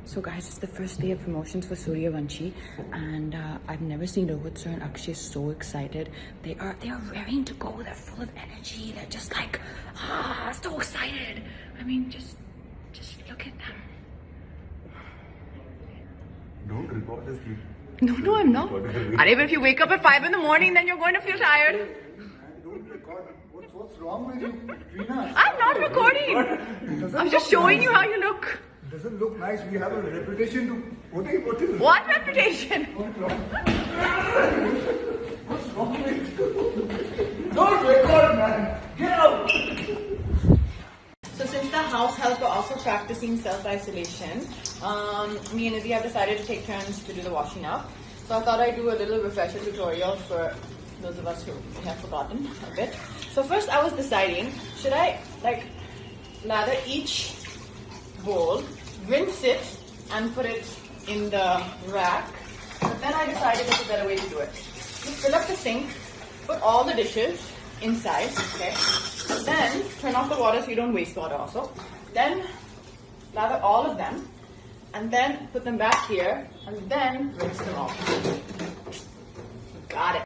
So guys, it's the first day of promotions for Suryavanshi, and I've never seen Rohit sir and Akshay so excited. They are raring to go. They're full of energy. They're just like so excited. I mean, just look at them. Don't record this. No, I'm not. But if you wake up at 5 in the morning, then you're going to feel tired. Don't record. What's wrong with you, Trina? I'm not recording. I'm just showing you how you look. It doesn't look nice. We have a reputation to. What is What reputation? What's wrong with you? Don't record, man. Get out. So since the house help are also practicing self-isolation, me and Izzy have decided to take turns to do the washing up. So I thought I'd do a little refresher tutorial for those of us who have forgotten a bit. So first I was deciding, should I lather each bowl, rinse it and put it in the rack? But then I decided there's a better way to do it. Just fill up the sink, put all the dishes inside, okay? And then turn off the water so you don't waste water also. Then lather all of them and then put them back here and then rinse them off. Got it.